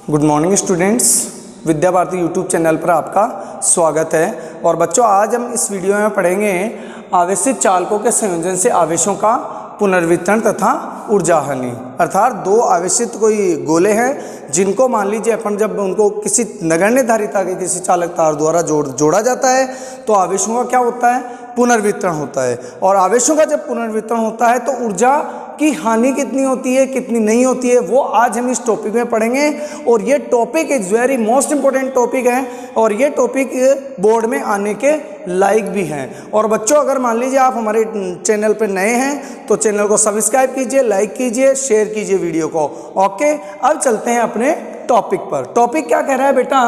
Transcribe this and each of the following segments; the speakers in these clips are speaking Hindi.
Good morning students, Vidya Bharati YouTube channel पर आपका स्वागत है। और बच्चों, आज हम इस वीडियो में पढ़ेंगे आवेशित चालकों के संयोजन से आवेशों का पुनर्वितरण तथा ऊर्जा हानि। अर्थात दो आवेशित कोई गोले हैं जिनको मान लीजिए अपन जब उनको किसी नगण्य धारिता के किसी चालक तार द्वारा जोड़ा जाता है तो आवेशों का क्या होता है, पुनर्वितरण होता है। और आवेशों का जब पुनर्वितरण होता है तो ऊर्जा की हानि कितनी होती है, कितनी नहीं होती है, वो आज हम इस टॉपिक में पढ़ेंगे। और ये topic is very most important topic है और ये टॉपिक बोर्ड में आने के लायक भी हैं। और बच्चों, अगर मान लीजिए आप हमारे चैनल पर नए हैं तो चैनल को सब्सक्राइब कीजिए, लाइक कीजिए, शेयर कीजिए वीडियो को। ओके, अब चलते हैं अपने टॉपिक पर। टॉपिक क्या कह रहा है बेटा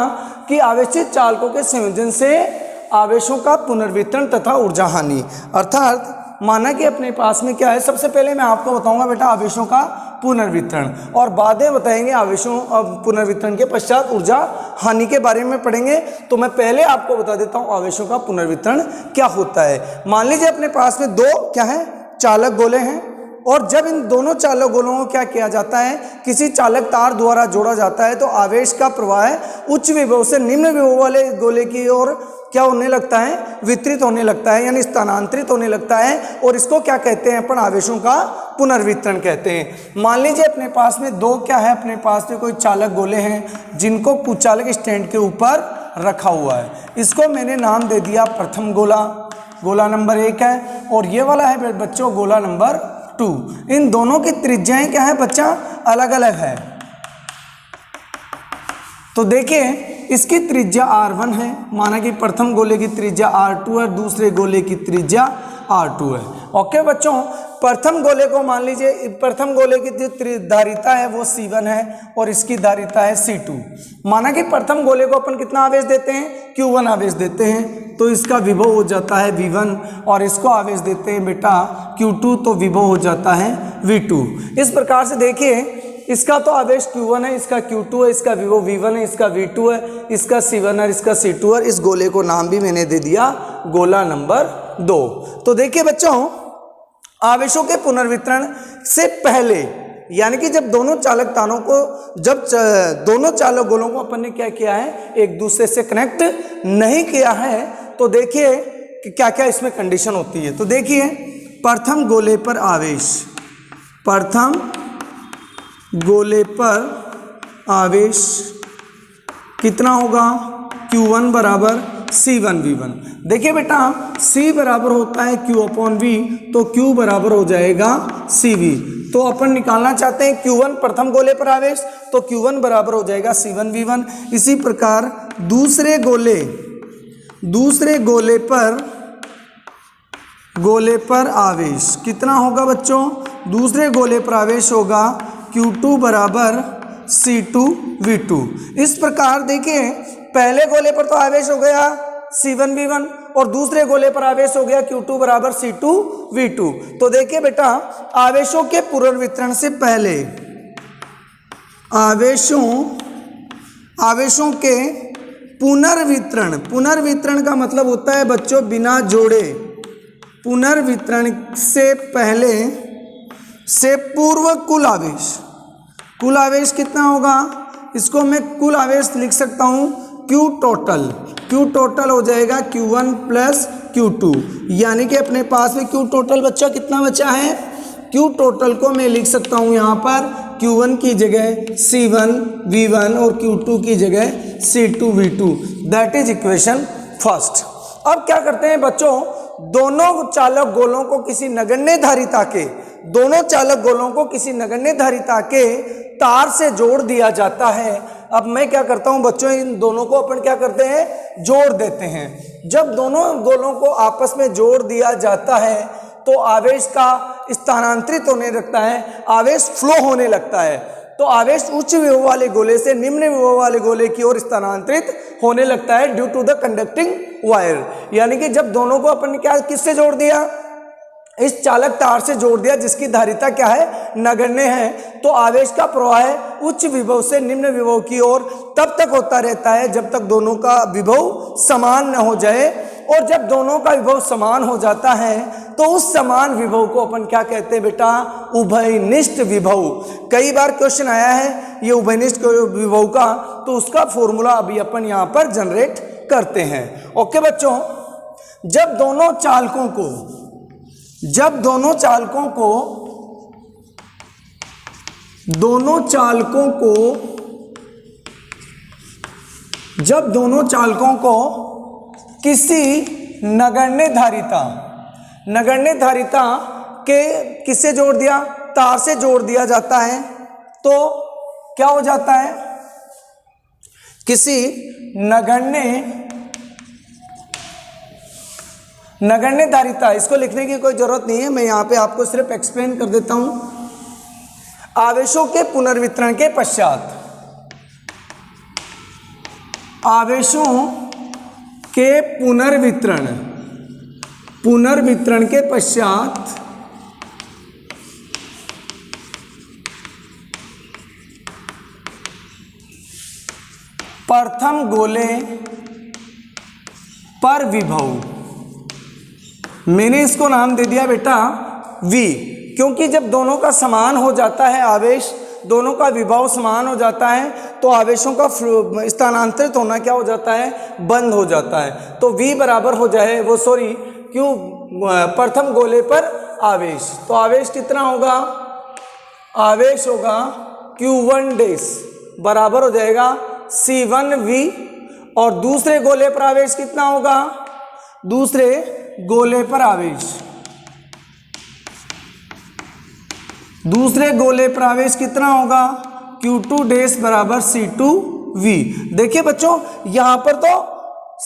कि आवेशित चालकों के संयोजन से आवेशों का पुनर्वितरण तथा ऊर्जा हानि। अर्थात माना कि अपने पास में क्या है, सबसे पहले मैं आपको बताऊंगा बेटा आवेशों का पुनर्वितरण और बाद में बताएंगे आवेशों पुनर्वितरण के पश्चात ऊर्जा हानि के बारे में पढ़ेंगे। तो मैं पहले आपको बता देता हूं आवेशों का पुनर्वितरण क्या होता है। मान लीजिए अपने पास में दो क्या है, चालक गोले हैं और जब इन दोनों चालक गोलों को क्या किया जाता है, किसी चालक तार द्वारा जोड़ा जाता है तो आवेश का प्रवाह उच्च विभव से निम्न विभव वाले गोले की ओर क्या होने लगता है, वितरित होने लगता है, यानी स्थानांतरित होने लगता है। और इसको क्या कहते हैं अपन, आवेशों का पुनर्वितरण कहते हैं। मान लीजिए अपने पास में दो क्या है, अपने पास में कोई चालक गोले हैं जिनको कुचालक स्टैंड के ऊपर रखा हुआ है। इसको मैंने नाम दे दिया प्रथम गोला, गोला नंबर 1 है, और ये वाला है बच्चों गोला नंबर 2। इन दोनों की त्रिज्याएं क्या है बच्चा, अलग अलग है। तो देखिए इसकी त्रिज्या R1 है, माना कि प्रथम गोले की त्रिज्या R2 है, दूसरे गोले की त्रिज्या R2 है। ओके बच्चों, प्रथम गोले को मान लीजिए, प्रथम गोले की जो धारिता है वो C1 है और इसकी धारिता है C2। माना कि प्रथम गोले को अपन कितना आवेश देते हैं, Q1 आवेश देते हैं, तो इसका विभव हो जाता है V1 और इसको आवेश देते हैं बेटा Q2, तो विभव हो जाता है V2। इस प्रकार से देखिए इसका तो आवेश Q1 है, इसका Q2 है, इसका विभव V1 है, इसका V2 है, इसका C1 है, इसका C2 है। इस गोले को नाम भी मैंने दे दिया गोला नंबर 2। तो देखिए बच्चों, आवेशों के पुनर्वितरण से पहले यानी कि जब दोनों चालक तारों को दोनों चालक गोलों को अपन ने क्या किया है, एक दूसरे से कनेक्ट नहीं किया है, तो देखिए कि क्या क्या इसमें कंडीशन होती है। तो देखिए प्रथम गोले पर आवेश, प्रथम गोले पर आवेश कितना होगा, Q1 बराबर C1 V1। देखिए बेटा C बराबर होता है Q/V, तो Q बराबर हो जाएगा CV। तो अपन निकालना चाहते हैं Q1 प्रथम गोले पर आवेश, तो Q1 बराबर हो जाएगा C1 V1। इसी प्रकार दूसरे गोले पर आवेश कितना होगा बच्चों, दूसरे गोले पर आवेश होगा Q2 बराबर C2 V2। इस प्रकार देखिए पहले गोले पर तो आवेश हो गया C1 V1 और दूसरे गोले पर आवेश हो गया Q2 बराबर C2 V2। तो देखिए बेटा आवेशों के पुनर्वितरण से पहले आवेशों के पुनर्वितरण का मतलब होता है बच्चों बिना जोड़े। पुनर्वितरण से पहले से पूर्व कुल आवेश कितना होगा, इसको मैं कुल आवेश लिख सकता हूं Q टोटल हो जाएगा Q1 प्लस Q2, यानी कि अपने पास में Q टोटल बच्चा कितना बचा है, Q टोटल को मैं लिख सकता हूं यहां पर Q1 की जगह C1 V1 और Q2 की जगह C2 V2। That is equation first. अब क्या करते हैं बच्चों, दोनों चालक गोलों को किसी नगण्य धारिता के तार से जोड़ दिया जाता है। अब मैं क्या करता हूं बच्चों, इन दोनों को अपन क्या करते हैं, जोड़ देते हैं। जब दोनों गोलों को आपस में जोड़ दिया जाता है तो आवेश का स्थानांतरित होने लगता है, आवेश फ्लो होने लगता है। तो आवेश उच्च विभव वाले गोले से निम्न विभव वाले गोले की ओर स्थानांतरित होने लगता है due to the conducting wire. यानी कि जब दोनों को अपन क्या किससे जोड़ दिया, इस चालक तार से जोड़ दिया जिसकी धारिता क्या है, नगण्य है, तो आवेश का प्रवाह उच्च विभव से निम्न विभव की ओर तब तक होता रहता है जब तक दोनों का विभव समान न हो जाए। और जब दोनों का विभव समान हो जाता है तो उस समान विभव को अपन क्या कहते हैं बेटा, उभयनिष्ठ विभव। कई बार क्वेश्चन आया है ये उभयनिष्ठ विभव का, तो उसका फॉर्मूला अभी अपन यहाँ पर जनरेट करते हैं। ओके बच्चों, जब दोनों चालकों को जब दोनों चालकों को किसी नगण्य धारिता के किससे जोड़ दिया, तार से जोड़ दिया जाता है, तो क्या हो जाता है, किसी नगण्य धारिता, इसको लिखने की कोई जरूरत नहीं है, मैं यहां पे आपको सिर्फ एक्सप्लेन कर देता हूं। आवेशों के पुनर्वितरण के पश्चात प्रथम गोले पर विभव, मैंने इसको नाम दे दिया बेटा V, क्योंकि जब दोनों का समान हो जाता है आवेश, दोनों का विभव समान हो जाता है, तो आवेशों का स्थानांतरित होना क्या हो जाता है, बंद हो जाता है। तो V बराबर हो जाए Q प्रथम गोले पर आवेश, तो आवेश कितना होगा, आवेश होगा Q1 डैश बराबर हो जाएगा C1V, और दूसरे गोले पर आवेश कितना होगा, दूसरे गोले पर आवेश कितना होगा, Q2 डैश बराबर C2V। देखिए बच्चों, यहां पर तो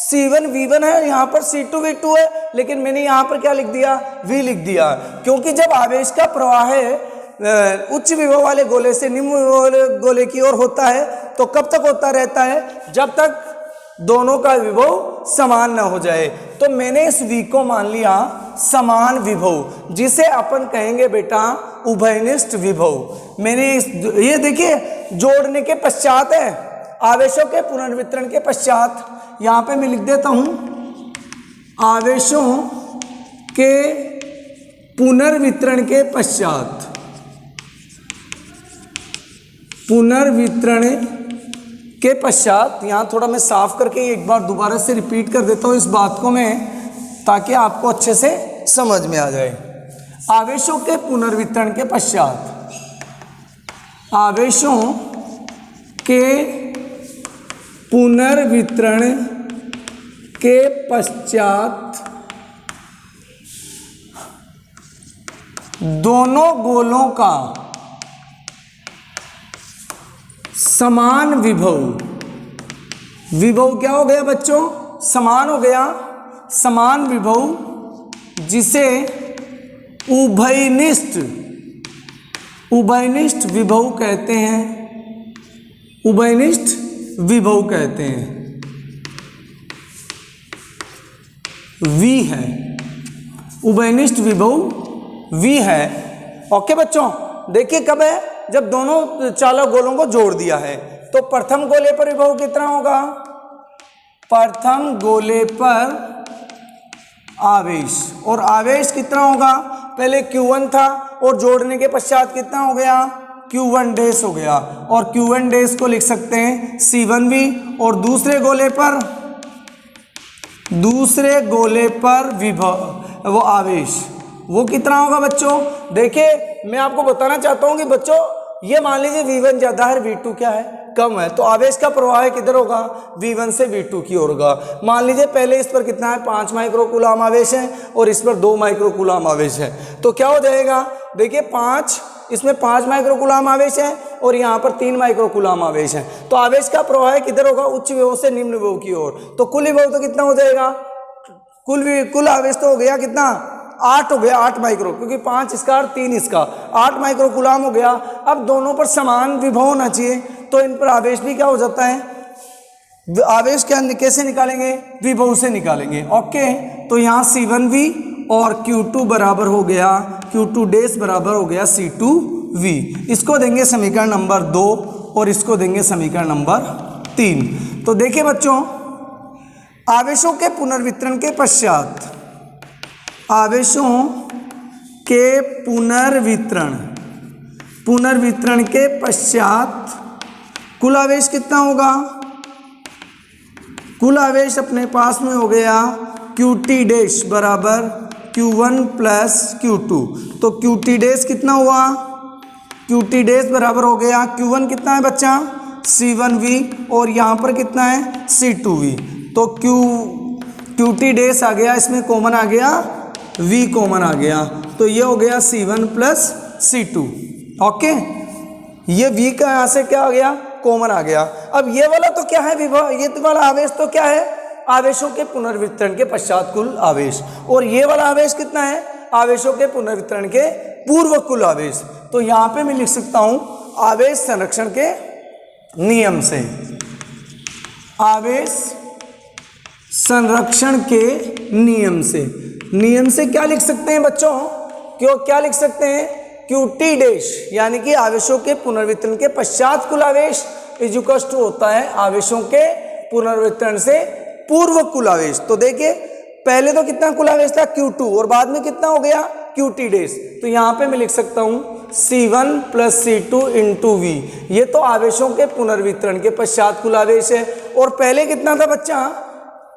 C1V1 है, यहां पर C2V2 है, लेकिन मैंने यहां पर क्या लिख दिया, V लिख दिया, क्योंकि जब आवेश का प्रवाह उच्च विभव वाले गोले से निम्न विभव वाले गोले की ओर होता है, तो कब तक होता रहता है, जब तक दोनों का विभव समान ना हो जाए। तो मैंने इस V को मान लिया समान विभव, जिसे अपन कहेंगे बेटा उभयनिष्ठ विभव। मैंने ये देखिए जोड़ने के पश्चात है, आवेशों के पुनर्वितरण के पश्चात, यहां पे मैं लिख देता हूं आवेशों के पुनर्वितरण के पश्चात, यहां थोड़ा मैं साफ करके एक बार दोबारा से रिपीट कर देता हूं इस बात को मैं, ताकि आपको अच्छे से समझ में आ जाए। आवेशों के पुनर्वितरण के पश्चात, आवेशों के पुनर्वितरण के पश्चात दोनों गोलों का समान विभव क्या हो गया बच्चों, समान हो गया, समान विभव, जिसे उभयनिष्ठ विभव कहते हैं, उभयनिष्ठ विभव कहते हैं, V है, उभयनिष्ठ विभव V है। ओके बच्चों, देखिए कब है, जब दोनों चालक गोलों को जोड़ दिया है, तो प्रथम गोले पर विभव कितना होगा, प्रथम गोले पर आवेश, और आवेश कितना होगा, पहले Q1 था और जोड़ने के पश्चात कितना हो गया, Q1 डैश हो गया, और Q1 डैश को लिख सकते हैं C1V, और दूसरे गोले पर विभव वो आवेश वो कितना होगा बच्चों। देखिए मैं आपको बताना चाहता हूं कि बच्चों ये मान लीजिए V1 ज्यादा है, V2 क्या है, कम है, तो आवेश का प्रवाह किधर होगा, V1 से V2 की ओर होगा। मान लीजिए पहले इस पर कितना है, 5 माइक्रोकूलम आवेश है, और इस पर 2 माइक्रोकूलम आवेश है, तो क्या हो जाएगा, देखिए 5, इसमें 5 माइक्रोकूलम आवेश है और यहाँ पर 3 माइक्रोकूलम आवेश है, तो आवेश का प्रवाह किधर होगा, उच्च विभव से निम्न विभव की ओर। तो कुल विभव तो कितना हो जाएगा, कुल आवेश तो हो गया कितना, 8 हो गया, 8 माइक्रो, क्योंकि 5 इसका और 3 इसका, 8 माइक्रोकूलम हो गया। अब दोनों पर समान विभव होना चाहिए, तो इन पर आवेश भी क्या हो जाता है, आवेश क्या कैसे निकालेंगे, विभव से निकालेंगे। ओके, तो यहाँ C1V और Q2 बराबर हो गया, Q2 डैश बराबर हो गया C2V। इसको देंगे समीकरण नंबर 2 और इसको देंगे समीकरण नंबर 3। तो देखिए बच्चों, आवेशों के पुनर्वितरण के पश्चात, आवेशों के पुनर्वितरण के पश्चात कुल आवेश कितना होगा? कुल आवेश अपने पास में हो गया QT डैश बराबर Q1 प्लस Q2। तो QT डैश कितना हुआ? QT डैश बराबर हो गया Q1 कितना है बच्चा? C1V और यहाँ पर कितना है? C2V। तो QT डैश आ गया, इसमें कॉमन आ गया V कॉमन आ गया, तो ये हो गया C1 प्लस C2। ओके, ये V का यहाँ से क्या आ गया? कॉमन आ गया। अब ये वाला तो क्या है विभव, ये वाला आवेश तो क्या है? आवेशों के पुनर्वितरण के पश्चात कुल आवेश। और ये वाला आवेश कितना है? आवेशों के पुनर्वितरण के पूर्व कुल आवेश। तो यहाँ पे मैं लिख सकता हूं आवेश संरक्षण के नियम से, आवेश संरक्षण के नियम से क्या लिख सकते हैं बच्चों? क्या लिख सकते हैं? QT डैश यानी कि आवेशों के पुनर्वितरण के पश्चात कुल आवेश इक्वल टू होता है आवेशों के पुनर्वितरण से पूर्व कुल आवेश। तो देखिए पहले तो कितना कुल आवेश था? Q2 और बाद में कितना हो गया? QT dash. तो यहाँ पे मैं लिख सकता हूँ C1 plus C2 into V। ये तो आवेशों के पुनर्वितरण के पश्चात कुल आवेश है। और पहले कितना था बच्चा?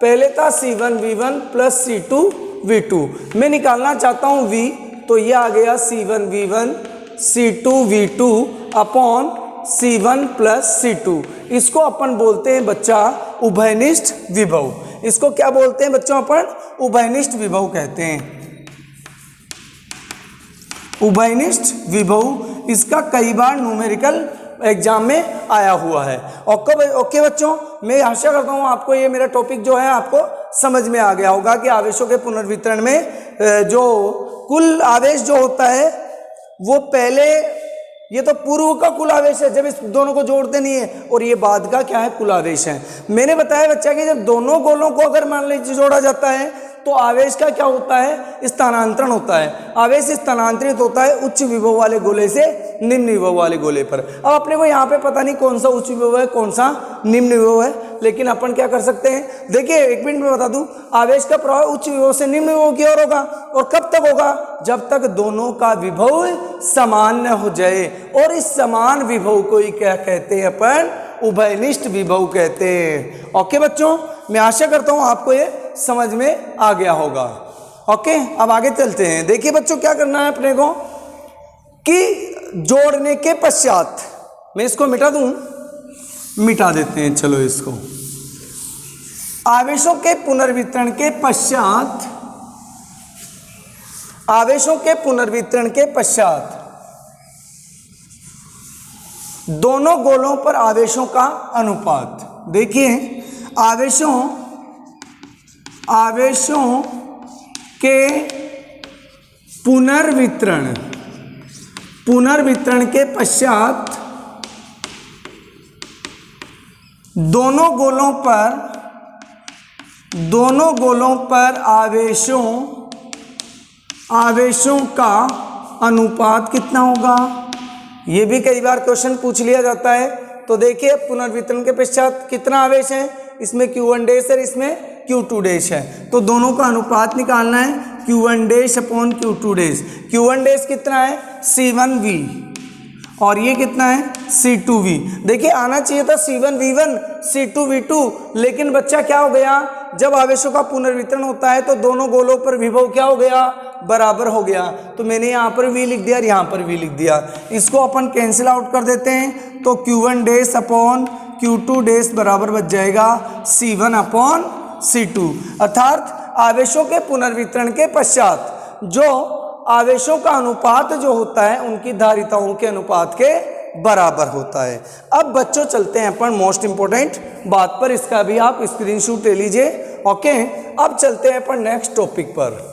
पहले था C1V1 प्लस C2V2। मैं निकालना चाहता हूँ V, तो ये आ गया C1V1 C2V2 upon C1 plus C2। इसको अपन बोलते हैं बच्चा उभयनिष्ठ विभव। इसको क्या बोलते हैं बच्चों? अपन उभयनिष्ठ विभव कहते हैं, उभयनिष्ठ विभव। इसका कई बार न्यूमेरिकल एग्जाम में आया हुआ है। ओके बच्चों, मैं आशा करता हूँ आपको ये मेरा टॉपिक जो है आपको समझ में आ गया होगा कि आवेशों के पुनर्वितरण में जो कुल आवेश जो होता है वो पहले, ये तो पूर्व का कुल आवेश है जब इस दोनों को जोड़ते नहीं है, और ये बाद का क्या है? कुल आवेश है। मैंने बताया बच्चा कि जब दोनों गोलों को अगर मान लीजिए जोड़ा जाता है तो आवेश का क्या होता है? स्थानांतरण होता है। आवेश स्थानांतरित होता है उच्च विभव वाले गोले से निम्न विभव वाले गोले पर। अब अपने को यहाँ पे पता नहीं कौन सा उच्च विभव है कौन सा निम्न विभव है, लेकिन अपन क्या कर सकते हैं? देखिए एक मिनट में बता दूं, आवेश का प्रवाह उच्च विभव से निम्न विभव की ओर होगा। और कब तक होगा? जब तक दोनों का विभव समान न हो जाए। और इस समान विभव को ही क्या कहते हैं? अपन उभयनिष्ठ विभव कहते हैं। ओके बच्चों, मैं आशा करता हूं आपको ये समझ में आ गया होगा। ओके, अब आगे चलते हैं। देखिए बच्चों क्या करना है अपने को कि जोड़ने के पश्चात, मैं इसको मिटा दूं, मिटा देते हैं, चलो इसको। आवेशों के पुनर्वितरण के पश्चात, आवेशों के पुनर्वितरण के पश्चात दोनों गोलों पर आवेशों का अनुपात। देखिए आवेशों के पुनर्वितरण के पश्चात दोनों गोलों पर आवेशों का अनुपात कितना होगा? ये भी कई बार क्वेश्चन पूछ लिया जाता है। तो देखिए पुनर्वितरण के पश्चात कितना आवेश है? इसमें Q1 डैश है, इसमें Q2 डैश है। तो दोनों का अनुपात निकालना है Q1 dash upon Q2 dash. Q1 dash कितना है? C1V और ये कितना है? C2V। देखिए आना चाहिए था C1V1 C2V2, लेकिन बच्चा क्या हो गया? जब आवेशों का पुनर्वितरण होता है तो दोनों गोलों पर विभव क्या हो गया? बराबर हो गया। तो मैंने यहाँ पर V लिख दिया और यहाँ पर V लिख दिया। इसको अपन कैंसिल आउट कर देते हैं, तो Q1 dash upon Q2 dash बराबर बच जाएगा C1 अपॉन C2। अर्थात आवेशों के पुनर्वितरण के पश्चात जो आवेशों का अनुपात जो होता है उनकी धारिताओं के अनुपात के बराबर होता है। अब बच्चों चलते हैं अपन मोस्ट इंपोर्टेंट बात पर, इसका भी आप स्क्रीनशॉट ले लीजिए। ओके, अब चलते हैं अपन नेक्स्ट टॉपिक पर।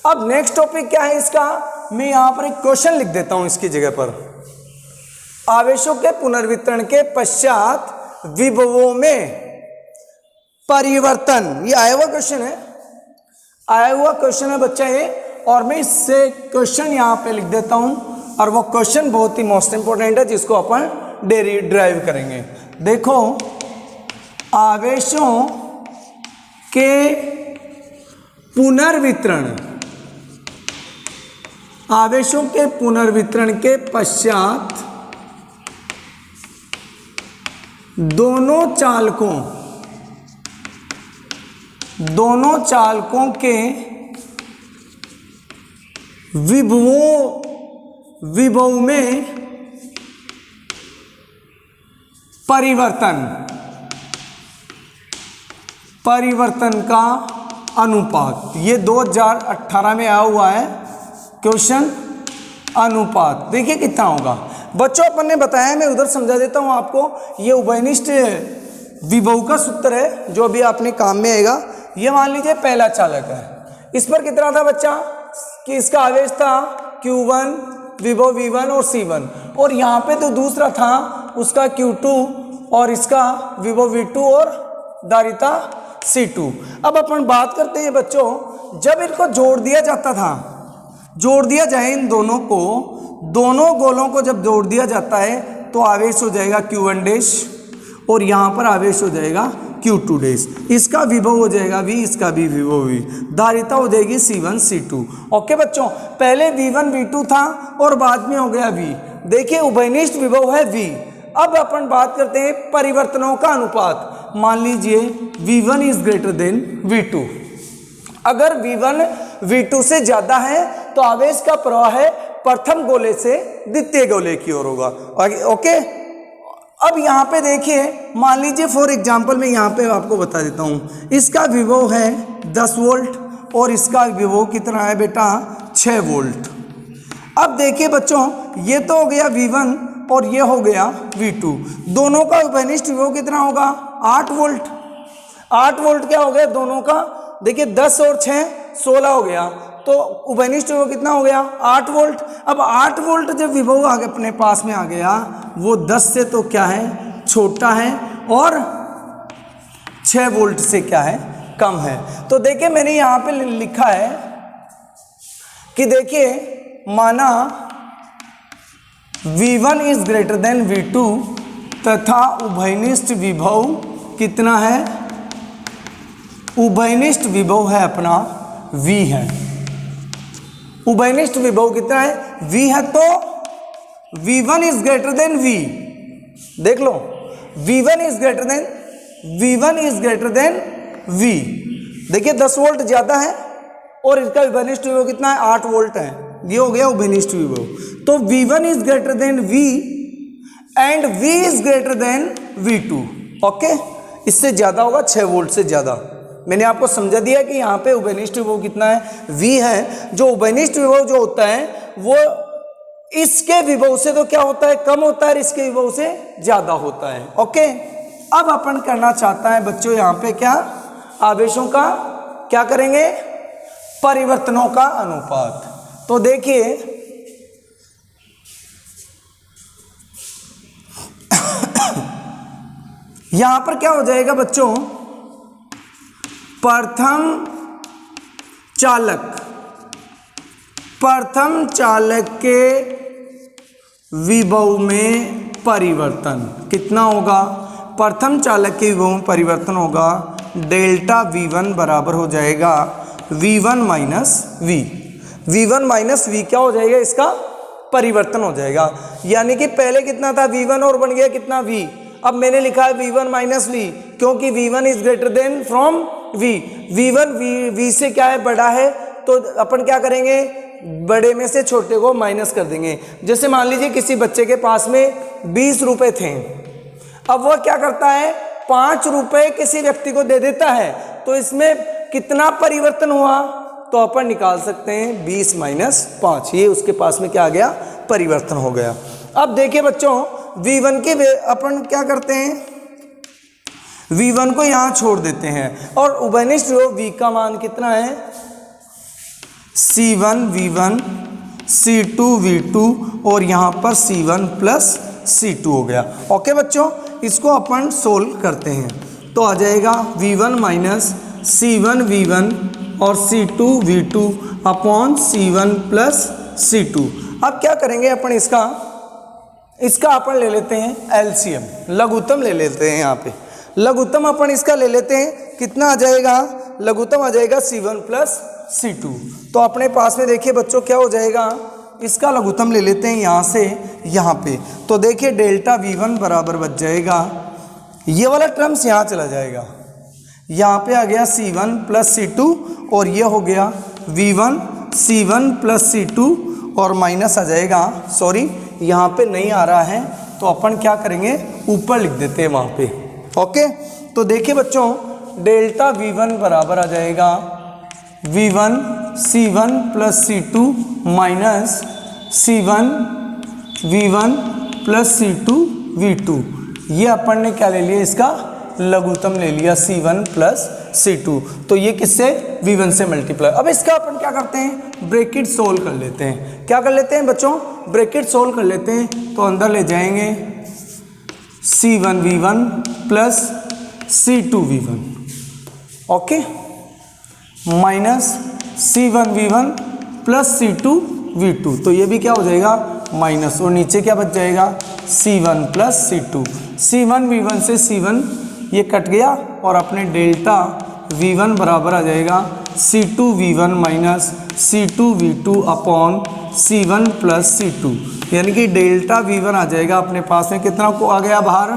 अब नेक्स्ट टॉपिक क्या है इसका? मैं यहाँ पर एक क्वेश्चन लिख देता हूँ इसकी जगह पर। आवेशों के पुनर्वितरण के पश्चात विभवों में परिवर्तन, ये आया हुआ क्वेश्चन है, आया हुआ क्वेश्चन है बच्चा ये। और मैं इससे क्वेश्चन यहाँ पे लिख देता हूँ, और वो क्वेश्चन बहुत ही मोस्ट इंपोर्टेंट है जिसको अपन ड्राइव करेंगे। देखो आवेशों के पुनर्वितरण आवेशों के पुनर्वितरण के पश्चात दोनों चालकों के विभव में परिवर्तन का अनुपात, ये 2018 में आया हुआ है क्वेश्चन। अनुपात देखिए कितना होगा बच्चों, अपन ने बताया, मैं उधर समझा देता हूं आपको। ये उभयनिष्ठ विभव का सूत्र है जो अभी आपने काम में आएगा। ये मान लीजिए पहला चालक है, इस पर कितना था बच्चा कि इसका आवेश था Q1, विभव V1 और C1, और यहाँ पे तो दूसरा था उसका Q2 और इसका विभव V2 और धारिता C2। अब अपन बात करते हैं बच्चों, जब इनको जोड़ दिया जाता था, जोड़ दिया जाए इन दोनों को, दोनों गोलों को जब जोड़ दिया जाता है तो आवेश हो जाएगा Q1 डैश और यहाँ पर आवेश हो जाएगा Q2 डैश। इसका विभव हो जाएगा V, इसका भी विभव V, धारिता हो जाएगी C1 C2। ओके बच्चों, पहले V1 V2 था और बाद में हो गया V। देखिए उभयनिष्ठ विभव है V। अब अपन बात करते हैं परिवर्तनों का अनुपात। मान लीजिए V1 is greater than V2। अगर V1 V2 से ज्यादा है तो आवेश का प्रवाह है प्रथम गोले से द्वितीय गोले की ओर होगा। ओके, अब यहाँ पे देखिए, मान लीजिए फॉर एग्जांपल मैं यहाँ पे आपको बता देता हूँ, इसका विभव है 10 वोल्ट और इसका विभव कितना है बेटा 6 वोल्ट। अब देखिए बच्चों, ये तो हो गया V1 और ये हो गया V2, दोनों का उभयनिष्ठ विभव कितना होगा 8 वोल्ट। 8 वोल्ट क्या हो गया दोनों का, देखिए 10 और 6 16 हो गया, तो उभयनिष्ठ विभव कितना हो गया 8 वोल्ट। अब 8 वोल्ट जब विभव आगे अपने पास में आ गया, वो 10 से तो क्या है छोटा है और 6 वोल्ट से क्या है कम है। तो देखिए मैंने यहाँ पे लिखा है कि देखिए माना V1 is greater than V2 तथा उभयनिष्ठ विभव कितना है, उभयनिष्ठ विभव है अपना V है। उभयनिष्ठ विभव कितना है V है, तो V1 is greater than V। देख लो V1 is greater than V। देखिए 10 वोल्ट ज्यादा है और इसका उभयनिष्ठ विभव कितना है 8 वोल्ट है, ये हो गया उभयनिष्ठ विभव। तो V1 is greater than V and V is greater than V2। Okay, इससे ज्यादा होगा 6 वोल्ट से ज्यादा। मैंने आपको समझा दिया कि यहाँ पे उभयनिष्ठ विभव कितना है V है। जो उभयनिष्ठ विभव जो होता है वो इसके विभव से तो क्या होता है कम होता है, इसके विभव से ज्यादा होता है। ओके, अब अपन करना चाहता है बच्चों यहाँ पे क्या, आवेशों का क्या करेंगे परिवर्तनों का अनुपात। तो देखिए यहां पर क्या हो जाएगा बच्चों, प्रथम चालक के विभव में परिवर्तन कितना होगा, प्रथम चालक के विभव में परिवर्तन होगा डेल्टा V1 बराबर हो जाएगा V1 minus V। V1 minus V क्या हो जाएगा, इसका परिवर्तन हो जाएगा। यानी कि पहले कितना था V1 और बन गया कितना V। अब मैंने लिखा है V1 माइनस V क्योंकि V1 is greater than from V। V1 V से क्या है बड़ा है, तो अपन क्या करेंगे बड़े में से छोटे को माइनस कर देंगे। जैसे मान लीजिए किसी बच्चे के पास में 20 रुपए थे, अब वह क्या करता है 5 रुपए किसी व्यक्ति को दे देता है, तो इसमें कितना परिवर्तन हुआ, तो अपन निकाल सकते हैं 20 माइनस 5, ये उसके पास में क्या आ गया परिवर्तन हो गया। अब देखिए बच्चों V1 के अपन क्या करते हैं, V1 को यहाँ छोड़ देते हैं और उभयनिष्ठ विभव V का मान कितना है C1 V1 C2 V2 और यहाँ पर C1 प्लस C2 हो गया। ओके बच्चों, इसको अपन सोल्व करते हैं तो आ जाएगा V1 माइनस C1 V1 और C2 V2 upon C1 plus C2। अब क्या करेंगे अपन इसका अपन ले लेते हैं LCM, लघुत्तम ले लेते हैं। यहाँ पे लघुत्तम अपन इसका ले लेते हैं, कितना आ जाएगा, लघुत्तम आ जाएगा C1 प्लस C2। तो अपने पास में देखिए बच्चों क्या हो जाएगा इसका लघुत्तम ले लेते हैं यहाँ से यहाँ पे। तो देखिए डेल्टा V1 बराबर बच जाएगा, ये वाला टर्म्स यहाँ चला जाएगा, यहाँ पे आ गया C1 प्लस C2 और ये हो गया V1 C1 प्लस C2 और माइनस आ जाएगा, सॉरी यहाँ पे नहीं आ रहा है तो अपन क्या करेंगे ऊपर लिख देते हैं वहाँ पे। ओके, तो देखिए बच्चों डेल्टा V1 बराबर आ जाएगा V1 C1 plus C2 minus C1 V1 plus C2 V2। ये अपन ने क्या ले लिया, इसका लघुत्तम ले लिया C1 प्लस C2। तो ये किससे, V1 से मल्टीप्लाई। अब इसका अपन क्या करते हैं, ब्रैकेट सोल्व कर लेते हैं। क्या कर लेते हैं बच्चों, ब्रैकेट सोल्व कर लेते हैं। तो अंदर ले जाएंगे C1 V1 plus C2 V1, okay, minus C1 V1 plus C2 V2। तो ये भी क्या हो जाएगा माइनस, और नीचे क्या बच जाएगा C1 plus C2। C1 V1 से C1 ये कट गया और अपने डेल्टा V1 बराबर आ जाएगा C2 V1 minus C2 V2 upon C1 plus C2, यानी कि डेल्टा V1 आ जाएगा अपने पास में, कितना को आ गया बाहर,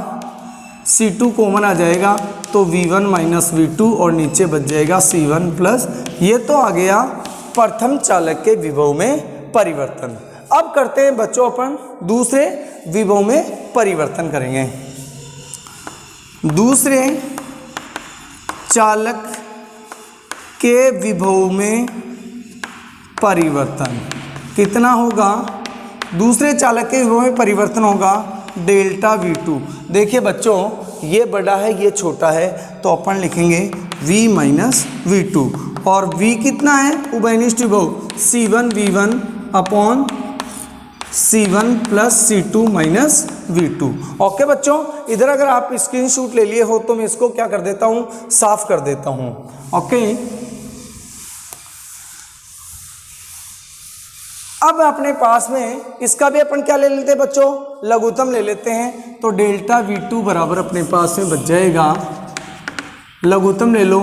C2 कॉमन आ जाएगा तो V1 माइनस V2 और नीचे बच जाएगा C1 प्लस। ये तो आ गया प्रथम चालक के विभव में परिवर्तन। अब करते हैं बच्चों अपन दूसरे विभव में परिवर्तन करेंगे। दूसरे चालक के विभव में परिवर्तन कितना होगा, दूसरे चालक के विभव में परिवर्तन होगा डेल्टा V2। देखिए बच्चों ये बड़ा है ये छोटा है तो अपन लिखेंगे V माइनस V2, और V कितना है उभयनिष्ठ विभव C1 V1 upon C1 plus C2 minus V2। Okay बच्चों, इधर अगर आप स्क्रीनशॉट ले लिए हो तो मैं इसको क्या कर देता हूँ, साफ कर देता हूँ। ओके, अब अपने पास में इसका भी अपन क्या ले लेते हैं बच्चों, लघुत्तम ले लेते हैं। तो डेल्टा V2 बराबर अपने पास में बच जाएगा, लघुत्तम ले लो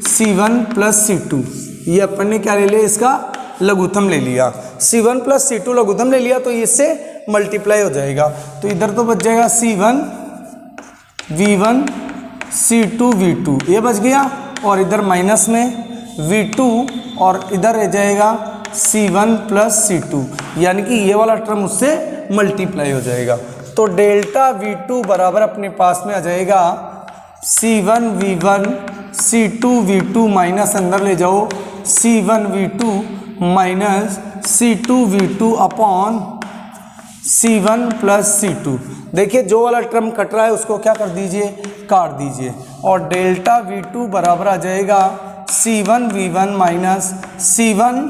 C1 प्लस C2, ये अपन ने क्या ले लिया, इसका लघुत्तम ले लिया। C1 प्लस C2 लघुत्तम ले लिया तो इससे मल्टीप्लाई हो जाएगा, तो इधर तो बच जाएगा C1 V1 C2 V2 ये बच गया, और इधर माइनस में V2 और इधर रह जाएगा C1 प्लस C2, यानी कि ये वाला टर्म उससे मल्टीप्लाई हो जाएगा। तो डेल्टा V2 बराबर अपने पास में आ जाएगा C1 V1 C2 V2 minus अंदर ले जाओ C1 V2 minus C2 V2 upon C1 plus C2। देखिए जो वाला टर्म कट रहा है उसको क्या कर दीजिए, काट दीजिए, और डेल्टा V2 बराबर आ जाएगा C1 V1 minus C1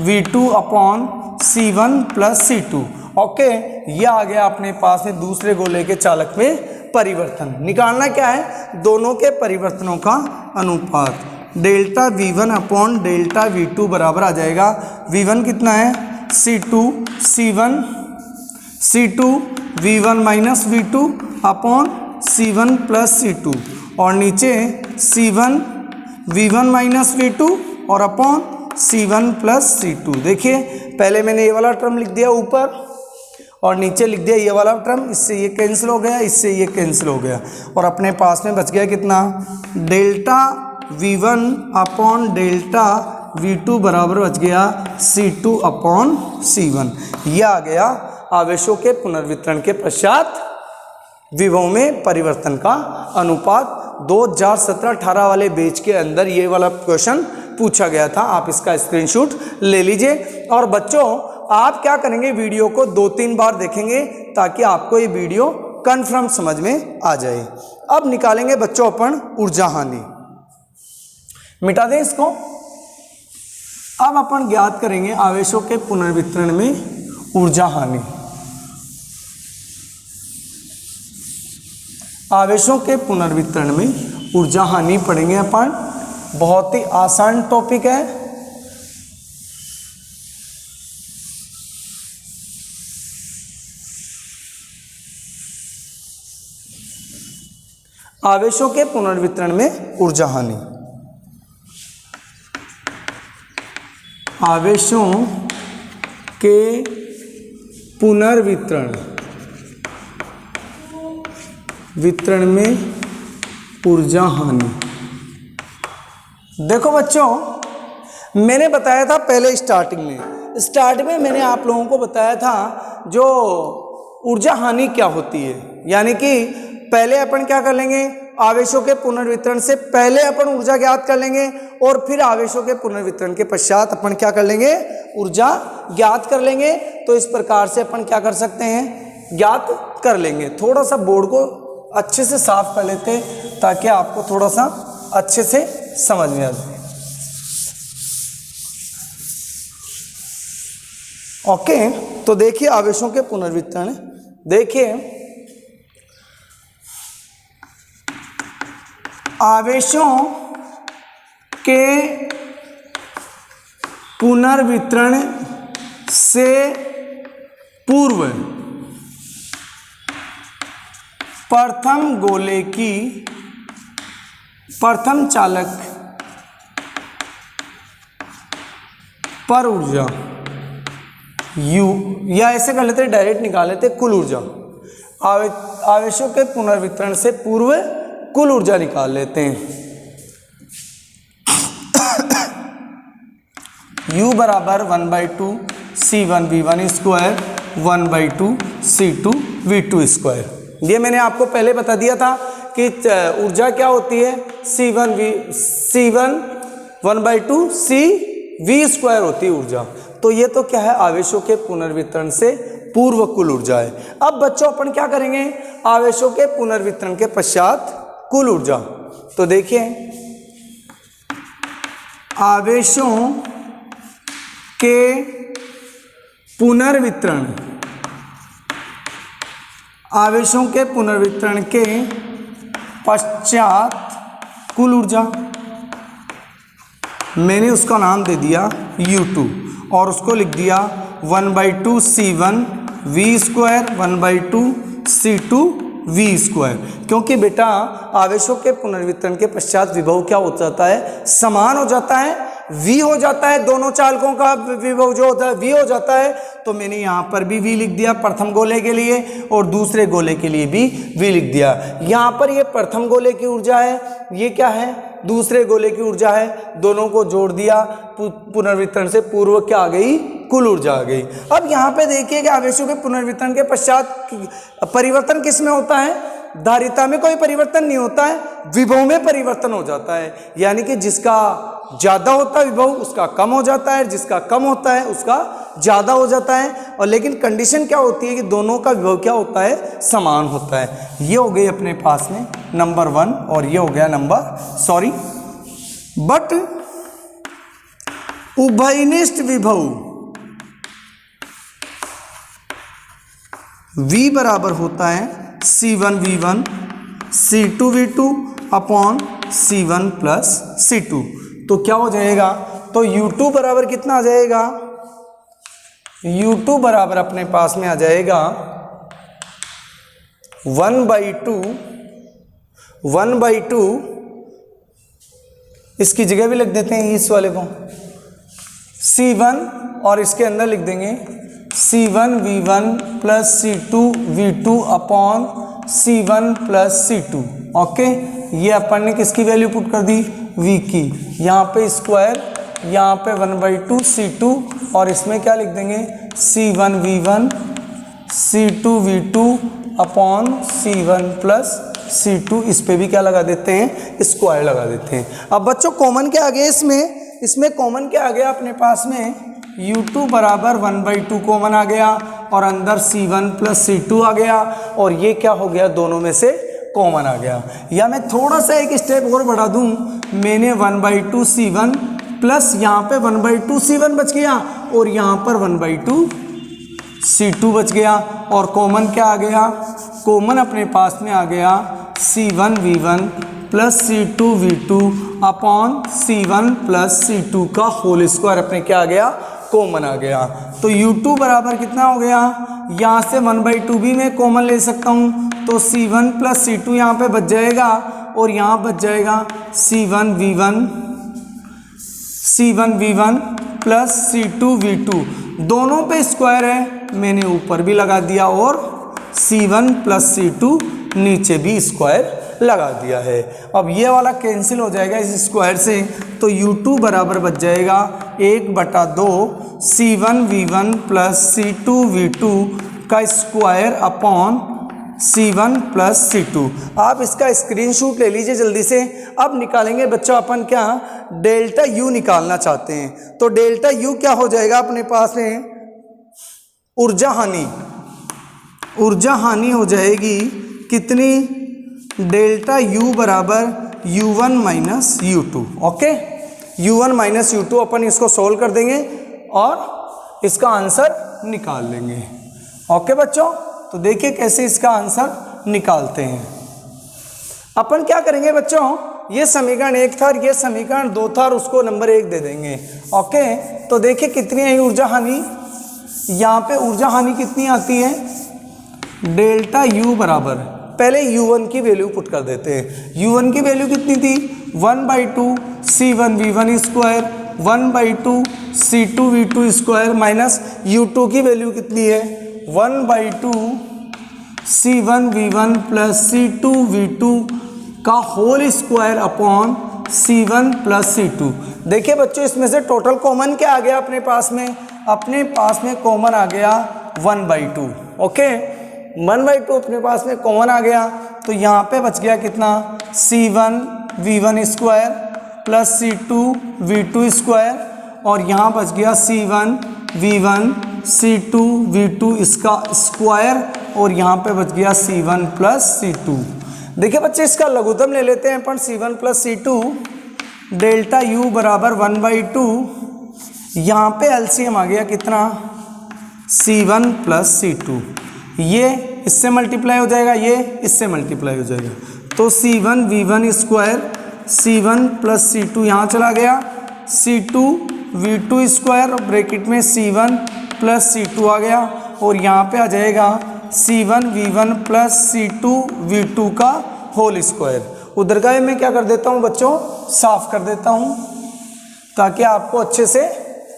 V2 upon C1 plus C2। Okay, ये आ गया अपने पास में दूसरे गोले के चालक में परिवर्तन। निकालना क्या है, दोनों के परिवर्तनों का अनुपात। Delta V1 upon delta V2 बराबर आ जाएगा, V1 कितना है C2 C1 C2 V1 minus V2 upon C1 plus C2, और नीचे C1 V1 माइनस V2 और अपॉन C1 प्लस C2। देखिए पहले मैंने ये वाला टर्म लिख दिया ऊपर और नीचे लिख दिया ये वाला टर्म, इससे ये कैंसिल हो गया, इससे ये कैंसिल हो गया, और अपने पास में बच गया कितना, delta V1 upon delta V2 बराबर बच गया C2 अपॉन C1। यह आ गया आवेशों के पुनर्वितरण के पश्चात विभव में परिवर्तन का अनुपात। 2017-18 वाले बैच के अंदर ये वाला क्वेश्चन पूछा गया था, आप इसका स्क्रीनशॉट ले लीजिए। और बच्चों आप क्या करेंगे, वीडियो को 2-3 बार देखेंगे ताकि आपको ये वीडियो कन्फर्म समझ में आ जाए। अब निकालेंगे बच्चों अपन ऊर्जा हानि, मिटा दें इसको। अब अपन ज्ञात करेंगे आवेशों के पुनर्वितरण में ऊर्जा हानि। आवेशों के पुनर्वितरण में ऊर्जा हानि पढ़ेंगे अपन, बहुत ही आसान टॉपिक है। आवेशों के पुनर्वितरण में ऊर्जा हानि। आवेशों के पुनर्वितरण में ऊर्जा हानि। देखो बच्चों, मैंने बताया था पहले स्टार्टिंग में मैंने आप लोगों को बताया था जो ऊर्जा हानि क्या होती है, यानी कि पहले अपन क्या कर लेंगे, आवेशों के पुनर्वितरण से पहले अपन ऊर्जा ज्ञात कर लेंगे और फिर आवेशों के पुनर्वितरण के पश्चात अपन क्या कर लेंगे, ऊर्जा ज्ञात कर लेंगे। तो इस प्रकार से अपन क्या कर सकते हैं, ज्ञात कर लेंगे। थोड़ा सा बोर्ड को अच्छे से साफ कर लेते हैं ताकि आपको थोड़ा सा अच्छे से समझ में आ जाए। ओके, तो देखिए आवेशों के पुनर्वितरण, देखिए आवेशों के पुनर्वितरण से पूर्व प्रथम गोले की प्रथम चालक पर ऊर्जा U, या ऐसे कर लेते डायरेक्ट निकाल लेते कुल ऊर्जा। आवेशों के पुनर्वितरण से पूर्व कुल ऊर्जा निकाल लेते हैं। U बराबर 1/2 C1V1 square 1/2 C2 V2 square. ये मैंने आपको पहले बता दिया था कि ऊर्जा क्या होती है, C1 1/2 CV स्क्वायर होती है ऊर्जा। तो ये तो क्या है, आवेशों के पुनर्वितरण से पूर्व कुल ऊर्जा है। अब बच्चों अपन क्या करेंगे, आवेशों के पुनर्वितरण के पश्चात कुल ऊर्जा। तो देखिए आवेशों के पुनर्वितरण के पश्चात कुल ऊर्जा, मैंने उसका नाम दे दिया U2 और उसको लिख दिया 1/2 C1 V square 1/2 C2 V square. क्योंकि बेटा आवेशों के पुनर्वितरण के पश्चात विभव क्या हो जाता है, समान हो जाता है, V हो जाता है। दोनों चालकों का विभव जो होता है V हो जाता है। तो मैंने यहाँ पर भी V लिख दिया प्रथम गोले के लिए और दूसरे गोले के लिए भी V लिख दिया। यहाँ पर ये प्रथम गोले की ऊर्जा है, ये क्या है, दूसरे गोले की ऊर्जा है। दोनों को जोड़ दिया, पुनर्वितरण से पूर्व क्या आ गई, कुल ऊर्जा आ गई। अब यहाँ पे देखिए कि आवेशों के पुनर्वितरण के पश्चात परिवर्तन किस में होता है, धारिता में कोई परिवर्तन नहीं होता है, विभव में परिवर्तन हो जाता है। यानी कि जिसका ज्यादा होता है विभव उसका कम हो जाता है, जिसका कम होता है उसका ज्यादा हो जाता है। और लेकिन कंडीशन क्या होती है कि दोनों का विभव क्या होता है, समान होता है। ये हो गई अपने पास में नंबर 1 और ये हो गया बट उभयनिष्ठ विभव V बराबर होता है C1V1 C2V2 upon C1 plus C2। तो क्या हो जाएगा, तो U2 बराबर कितना आ जाएगा, U2 बराबर अपने पास में आ जाएगा 1/2 इसकी जगह भी लिख देते हैं इस वाले को C1 और इसके अंदर लिख देंगे C1V1 plus C2V2 upon C1 plus C2। Okay, ये अपन ने किसकी वैल्यू पुट कर दी, V की। यहाँ पे स्क्वायर, यहाँ पे 1/2 C2 और इसमें क्या लिख देंगे C1V1 C2V2 upon C1 plus C2। इस पे भी क्या लगा देते हैं, स्क्वायर लगा देते हैं। अब बच्चों कॉमन क्या आ गया इसमें कॉमन क्या आ गया अपने पास में, U2 बराबर 1/2 कॉमन आ गया और अंदर C1 प्लस C2 आ गया और ये क्या हो गया, दोनों में से कॉमन आ गया। या मैं थोड़ा सा एक स्टेप और बढ़ा दूं, मैंने 1/2 C1 प्लस यहाँ पे 1/2 C1 बच गया और यहाँ पर 1/2 C2 बच गया और कॉमन क्या आ गया, कॉमन अपने पास में आ गया C1V1 plus C2V2 upon C1 plus C2 का होल स्क्वायर अपने क्या आ गया, कॉमन आ गया। तो U2 बराबर कितना हो गया, यहाँ से 1/2 भी मैं कॉमन ले सकता हूँ तो C1 प्लस C2 यहाँ पे बच जाएगा और यहाँ बच जाएगा C1V1 प्लस C2V2। दोनों पे स्क्वायर है, मैंने ऊपर भी लगा दिया और C1 प्लस C2 नीचे भी स्क्वायर लगा दिया है। अब ये वाला कैंसिल हो जाएगा इस स्क्वायर से, तो U2 बराबर बच जाएगा 1/2 C1V1 प्लस C2V2 का square upon C1 plus C2। आप इसका स्क्रीनशॉट ले लीजिए जल्दी से। अब निकालेंगे बच्चों अपन क्या, डेल्टा U निकालना चाहते हैं। तो डेल्टा U क्या हो जाएगा अपने पास में, ऊर्जा हानि हो जाएगी कितनी, डेल्टा U बराबर U1 minus U2। Okay, U1 minus U2 अपन इसको सोल्व कर देंगे और इसका आंसर निकाल लेंगे। ओके बच्चों, तो देखिए कैसे इसका आंसर निकालते हैं। अपन क्या करेंगे बच्चों, ये समीकरण 1 था और ये समीकरण 2 था और उसको नंबर 1 दे देंगे। ओके, तो देखिए कितनी है ऊर्जा हानि, यहाँ पे ऊर्जा हानि कितनी आती है, डेल्टा U बराबर, पहले U1 की वैल्यू पुट कर देते हैं। U1 की वैल्यू कितनी थी, 1/2 C1V1 square 1/2 C2V2 square minus U2 की वैल्यू कितनी है, 1/2 C1V1 प्लस C2V2 का whole square upon C1 plus C2। देखिए बच्चों इसमें से टोटल कॉमन क्या आ गया अपने पास में, अपने पास में कॉमन आ गया 1/2। ओके, 1/2 अपने पास में कॉमन आ गया, तो यहाँ पे बच गया कितना, C1V1 square plus C2V2 square और यहाँ बच गया C1V1 C2V2 इसका स्क्वायर और यहाँ पे बच गया C1 प्लस C2। देखिए बच्चे इसका लघुत्तम ले लेते हैं अपन, C1 plus C2, delta U बराबर 1/2, यहाँ पे एलसीएम आ गया कितना, C1 प्लस C2, ये इससे मल्टीप्लाई हो जाएगा, ये इससे मल्टीप्लाई हो जाएगा, तो C1V1 square C1 plus C2 यहाँ चला गया, C2V2 स्क्वायर ब्रैकेट में C1 प्लस C2 आ गया और यहाँ पे आ जाएगा C1V1 प्लस C2V2 का होल स्क्वायर। उधर का मैं क्या कर देता हूँ बच्चों, साफ कर देता हूँ ताकि आपको अच्छे से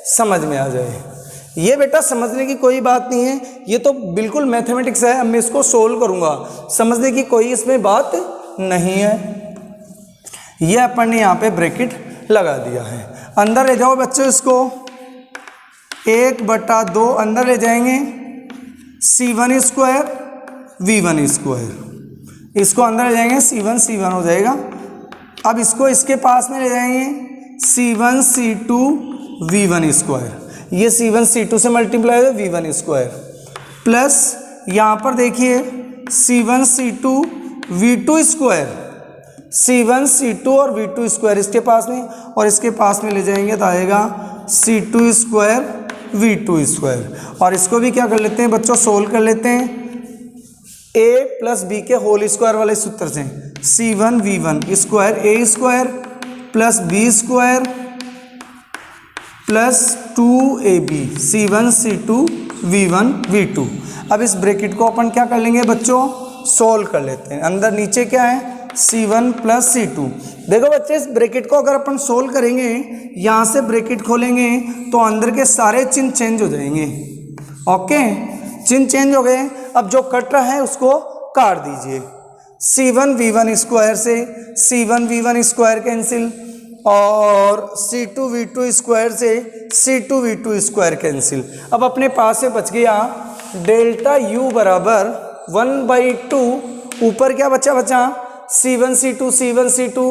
समझ में आ जाए। ये बेटा समझने की कोई बात नहीं है, ये तो बिल्कुल मैथमेटिक्स है। अब मैं इसको सोल्व करूँगा, समझने की कोई इसमें बात नहीं है। ये अपन ने यहाँ पे ब्रैकेट लगा दिया है। अंदर ले जाओ बच्चों इसको, 1/2 अंदर ले जाएंगे, C1 स्क्वायर V1 स्क्वायर, इसको अंदर ले जाएंगे, C1 हो जाएगा। अब इसको इसके पास में ले जाएंगे, C1 C2 V1 स्क्वायर, ये C1 C2 से मल्टीप्लाई हो V1 स्क्वायर प्लस यहाँ पर देखिए C1 C2 V2 square, C1 C2 और V2 स्क्वायर इसके पास में और इसके पास में ले जाएंगे तो आएगा C2 स्क्वायर V2 स्क्वायर। और इसको भी क्या कर लेते हैं बच्चों, सोल्व कर लेते हैं A प्लस B के होल स्क्वायर वाले सूत्र से, C1 V1 square A square plus B square plus 2AB C1 C2 V1 V2। अब इस ब्रैकेट को अपन क्या कर लेंगे बच्चों, सोल्व कर लेते हैं। अंदर नीचे क्या है, C1 प्लस C2। देखो बच्चे इस ब्रैकेट को अगर अपन सोल्व करेंगे, यहाँ से ब्रैकेट खोलेंगे तो अंदर के सारे चिन्ह चेंज हो जाएंगे। ओके, चिन्ह चेंज हो गए। अब जो कट रहा है उसको काट दीजिए। C1 V1 स्क्वायर से C1 V1 स्क्वायर कैंसिल और C2 V2 स्क्वायर से C2 V2 स्क्वायर कैंसिल। अब अपने पास से बच गया डेल्टा U बराबर 1/2, ऊपर क्या बचा C1 C2 C1 C2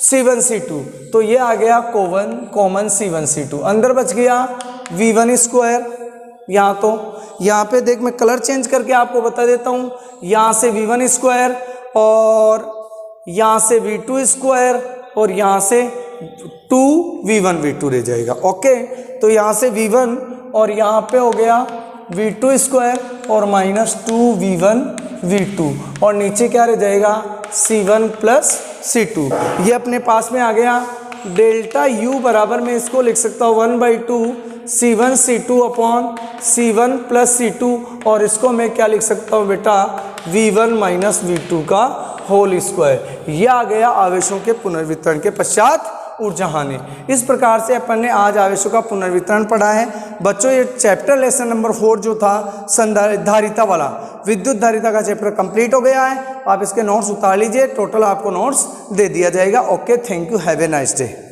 C1 C2, तो ये आ गया कॉमन C1 C2। अंदर बच गया V1 स्क्वायर। यहाँ पे देख मैं कलर चेंज करके आपको बता देता हूँ, यहाँ से V1 स्क्वायर और यहाँ से V2 स्क्वायर और यहाँ से 2V1 V2 रह जाएगा। ओके, तो यहाँ से V1 और यहाँ पे हो गया V2 स्क्वायर और माइनस 2V1 V2 और नीचे क्या रह जाएगा C1 प्लस C2। ये अपने पास में आ गया। डेल्टा U बराबर में इसको लिख सकता हूँ 1/2 C1 C2 upon C1 plus C2 और इसको मैं क्या लिख सकता हूँ बेटा, V1 माइनस V2 का होल स्क्वायर। यह आ गया आवेशों के पुनर्वितरण के पश्चात ऊर्जा हानि। इस प्रकार से अपन ने आज आवेशों का पुनर्वितरण पढ़ा है। बच्चों ये चैप्टर लेसन नंबर 4 जो था संधारिता वाला, विद्युत धारिता का चैप्टर कंप्लीट हो गया है। आप इसके नोट्स उतार लीजिए, टोटल आपको नोट्स दे दिया जाएगा। Okay, thank you, have a nice day.